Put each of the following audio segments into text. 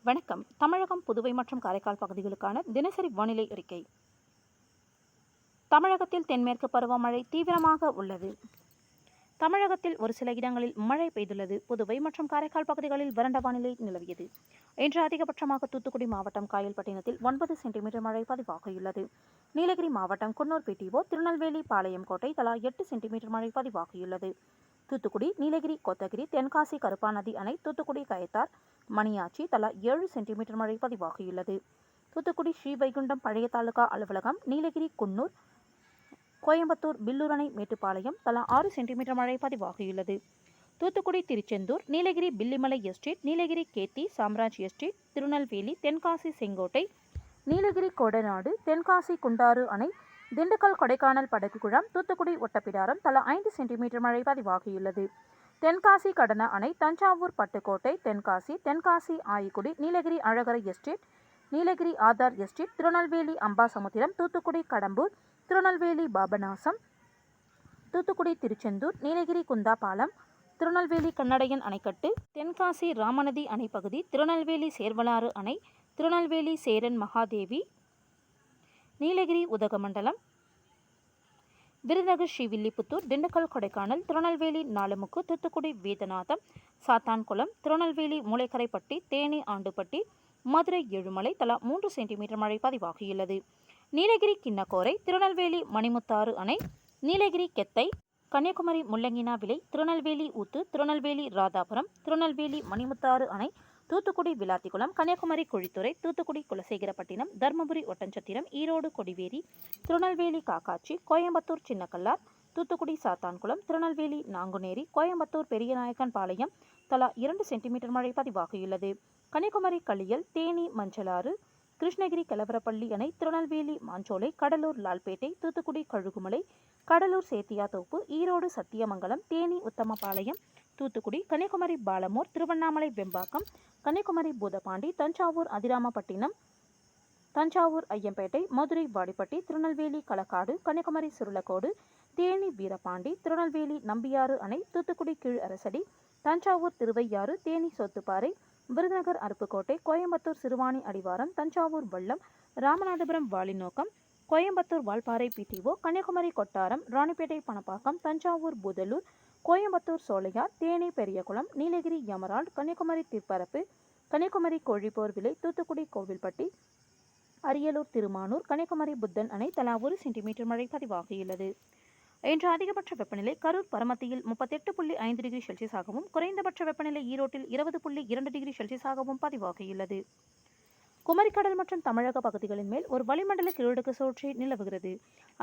வணக்கம். தமிழகம், புதுவை மற்றும் காரைக்கால் பகுதிகளுக்கான தினசரி வானிலை அறிக்கை. தமிழகத்தில் தென்மேற்கு பருவமழை தீவிரமாக உள்ளது. தமிழகத்தில் ஒரு சில இடங்களில் மழை பெய்துள்ளது. புதுவை மற்றும் காரைக்கால் பகுதிகளில் வறண்ட வானிலை நிலவியது. இன்று அதிகபட்சமாக தூத்துக்குடி மாவட்டம் காயல்பட்டினத்தில் 9 சென்டிமீட்டர் மழை பதிவாகியுள்ளது. நீலகிரி மாவட்டம் குன்னூர் பிடிஓ, திருநெல்வேலி பாளையங்கோட்டை தலா 8 சென்டிமீட்டர் மழை பதிவாகியுள்ளது. தூத்துக்குடி, நீலகிரி, கோத்தகிரி, தென்காசி கருப்பாநதி அணை, தூத்துக்குடி கயத்தார், மணியாச்சி தலா 7 சென்டிமீட்டர் மழை பதிவாகியுள்ளது. தூத்துக்குடி ஸ்ரீவைகுண்டம் பழைய தாலுகா அலுவலகம், நீலகிரி குன்னூர், கோயம்புத்தூர் பில்லூர் அணை மேட்டுப்பாளையம் தலா 6 சென்டிமீட்டர் மழை பதிவாகியுள்ளது. தூத்துக்குடி திருச்செந்தூர், நீலகிரி பில்லிமலை எஸ்டேட், நீலகிரி கேத்தி சாம்ராஜ் எஸ்டேட், திருநெல்வேலி தென்காசி செங்கோட்டை, நீலகிரி கோடநாடு, தென்காசி குண்டாறு அணை, திண்டுக்கல் கொடைக்கானல் படகுகுளம், தூத்துக்குடி ஒட்டப்பிடாரம் தலா 5 சென்டிமீட்டர் மழை பதிவாகியுள்ளது. தென்காசி கடன அணை, தஞ்சாவூர் பட்டுக்கோட்டை, தென்காசி ஆயிக்குடி, நீலகிரி அழகரை எஸ்டேட், நீலகிரி ஆதார் எஸ்டேட், திருநெல்வேலி அம்பாசமுத்திரம், தூத்துக்குடி கடம்பூர், திருநெல்வேலி பாபநாசம், தூத்துக்குடி திருச்செந்தூர், நீலகிரி குந்தாபாலம், திருநெல்வேலி கண்ணடையன் அணைக்கட்டு, தென்காசி ராமநதி அணை பகுதி, திருநெல்வேலி சேர்வலாறு அணை, திருநெல்வேலி சேரன் மகாதேவி, நீலகிரி உதகமண்டலம், விருதுநகர் ஸ்ரீவில்லிபுத்தூர், திண்டுக்கல் கொடைக்கானல், திருநெல்வேலி நாலுமுக்கு, தூத்துக்குடி வேதநாதம், சாத்தான்குளம், திருநெல்வேலி மூளைக்கரைப்பட்டி, தேனி ஆண்டுப்பட்டி, மதுரை ஏழுமலை தலா 3 சென்டிமீட்டர் மழை பதிவாகியுள்ளது. நீலகிரி கிண்ணக்கோரை, திருநெல்வேலி மணிமுத்தாறு அணை, நீலகிரி கெத்தை, கன்னியாகுமரி முள்ளங்கினா விலை, திருநெல்வேலி ஊத்து, திருநெல்வேலி ராதாபுரம், திருநெல்வேலி மணிமுத்தாறு அணை, தூத்துக்குடி விளாத்திக்குளம், கன்னியாகுமரி குழித்துறை, தூத்துக்குடி குலசேகரப்பட்டினம், தர்மபுரி ஒட்டன்சத்திரம், ஈரோடு கொடிவேரி, திருநெல்வேலி காக்காட்சி, கோயம்புத்தூர் சின்னக்கல்லார், தூத்துக்குடி சாத்தான்குளம், திருநெல்வேலி நாங்குநேரி, கோயம்புத்தூர் பெரியநாயக்கன் பாளையம் தலா 2 சென்டிமீட்டர் மழை பதிவாகியுள்ளது. கன்னியாகுமரி களியல், தேனி மஞ்சளாறு, கிருஷ்ணகிரி கலவரப்பள்ளி அணை, திருநெல்வேலி மாஞ்சோலை, கடலூர் லால்பேட்டை, தூத்துக்குடி கழுகுமலை, கடலூர் சேத்தியாத்தோப்பு, ஈரோடு சத்தியமங்கலம், தேனி உத்தமபாளையம், தூத்துக்குடி, கன்னியாகுமரி பாலமூர், திருவண்ணாமலை வெம்பாக்கம், கன்னியாகுமரி பூதப்பாண்டி, தஞ்சாவூர் அதிராமப்பட்டினம், தஞ்சாவூர் ஐயம்பேட்டை, மதுரை வாடிப்பட்டி, திருநெல்வேலி களக்காடு, கன்னியாகுமரி சுருளக்கோடு, தேனி வீரபாண்டி, திருநெல்வேலி நம்பியாறு அணை, தூத்துக்குடி கீழ் அரசடி, தஞ்சாவூர் திருவையாறு, தேனி சோத்துப்பாறை, விருதுநகர் அருப்புக்கோட்டை, கோயம்புத்தூர் சிறுவாணி அடிவாரம், தஞ்சாவூர் வல்லம், ராமநாதபுரம் வாலிநோக்கம், கோயம்புத்தூர் வால்பாறை பிடிஓ, கன்னியாகுமரி கொட்டாரம், ராணிப்பேட்டை பணப்பாக்கம், தஞ்சாவூர் பூதலூர், கோயம்புத்தூர் சோலையார், தேனி பெரியகுளம், நீலகிரி எமரால்டு, கன்னியாகுமரி திருப்பரப்பு, கன்னியாகுமரி கோழிப்போர் விலை, தூத்துக்குடி கோவில்பட்டி, அரியலூர் திருமானூர், கன்னியாகுமரி புத்தன் அணை தலா 1 சென்டிமீட்டர் மழை பதிவாகியுள்ளது. இன்று அதிகபட்ச வெப்பநிலை கரூர் பரமத்தியில் 38.5 டிகிரி செல்சியஸாகவும், குறைந்தபட்ச வெப்பநிலை ஈரோட்டில் 20.2 டிகிரி செல்சியஸாகவும் பதிவாகியுள்ளது. குமரிக்கடல் மற்றும் தமிழக பகுதிகளின் மேல் ஒரு வளிமண்டல கீழடுக்கு சுழற்சி நிலவுகிறது.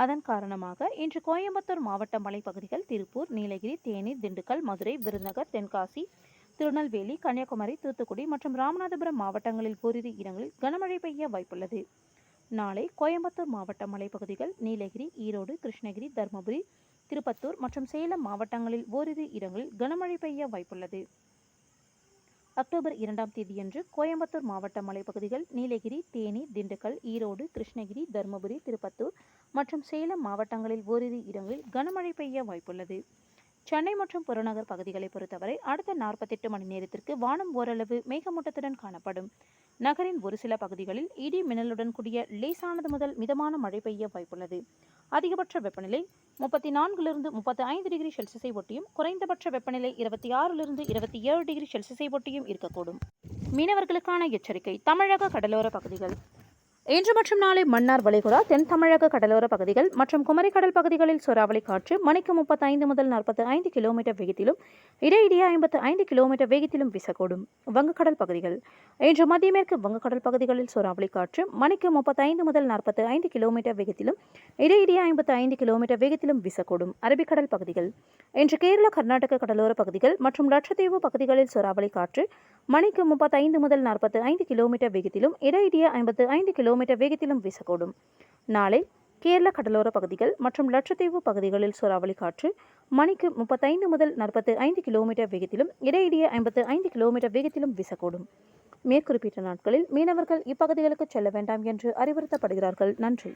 அதன் காரணமாக இன்று கோயம்புத்தூர் மாவட்ட மலைப்பகுதிகள், திருப்பூர், நீலகிரி, தேனி, திண்டுக்கல், மதுரை, விருதுநகர், தென்காசி, திருநெல்வேலி, கன்னியாகுமரி, தூத்துக்குடி மற்றும் ராமநாதபுரம் மாவட்டங்களில் ஓரிரு இடங்களில் கனமழை பெய்ய வாய்ப்புள்ளது. நாளை கோயம்புத்தூர் மாவட்ட மலைப்பகுதிகள், நீலகிரி, ஈரோடு, கிருஷ்ணகிரி, தர்மபுரி, திருப்பத்தூர் மற்றும் சேலம் மாவட்டங்களில் ஓரிரு இடங்களில் கனமழை பெய்ய வாய்ப்புள்ளது. அக்டோபர் 2ஆம் தேதியன்று கோயம்புத்தூர் மாவட்ட மலைப்பகுதிகள், நீலகிரி, தேனி, திண்டுக்கல், ஈரோடு, கிருஷ்ணகிரி, தர்மபுரி, திருப்பத்தூர் மற்றும் சேலம் மாவட்டங்களில் ஓரிரு இடங்களில் கனமழை பெய்ய வாய்ப்புள்ளது. சென்னை மற்றும் புறநகர் பகுதிகளை பொறுத்தவரை அடுத்த 48 மணி நேரத்திற்கு வானம் ஓரளவு மேகமூட்டத்துடன் காணப்படும். நகரின் ஒரு சில பகுதிகளில் இடி மின்னலுடன் கூடிய லேசானது முதல் மிதமான மழை பெய்ய வாய்ப்புள்ளது. அதிகபட்ச வெப்பநிலை 34 35 டிகிரி செல்சியஸை ஒட்டியும், குறைந்தபட்ச வெப்பநிலை 26 27 டிகிரி செல்சியஸை ஒட்டியும் இருக்கக்கூடும். மீனவர்களுக்கான எச்சரிக்கை. தமிழக கடலோர பகுதிகள். இன்று மற்றும் நாளை மன்னார் வளைகுடா, தென் தமிழக கடலோர பகுதிகள் மற்றும் குமரி கடல் பகுதிகளில் சூறாவளி காற்று மணிக்கு 35 முதல் 45 கிலோமீட்டர் வேகத்திலும், இடையிடையே 55 கிலோமீட்டர் வேகத்திலும் வீசக்கூடும். வங்கக்கடல் பகுதிகள். இன்று மத்திய மேற்கு வங்கக்கடல் பகுதிகளில் சூறாவளி காற்று மணிக்கு 35 முதல் 45 கிலோமீட்டர் வேகத்திலும், இடையிடையே 55 கிலோமீட்டர் வேகத்திலும் வீசக்கூடும். அரபிக்கடல் பகுதிகள். இன்று கேரள கர்நாடக கடலோர பகுதிகள் மற்றும் லட்சத்தீவு பகுதிகளில் சூறாவளி காற்று மணிக்கு 35 முதல் 45 கிலோமீட்டர் வேகத்திலும், இடையிடையே 55 கிலோமீட்டர் வேகத்திலும் வீசக்கூடும். நாளை கேரள கடலோர பகுதிகள் மற்றும் லட்சத்தீவு பகுதிகளில் சூறாவளி காற்று மணிக்கு 35 முதல் 45 கிலோமீட்டர் வேகத்திலும், இடையிடையே 55 கிலோமீட்டர் வேகத்திலும் வீசக்கூடும். மேற்குறிப்பிட்ட நாட்களில் மீனவர்கள் இப்பகுதிகளுக்கு செல்ல வேண்டாம் என்று அறிவுறுத்தப்படுகிறார்கள். நன்றி.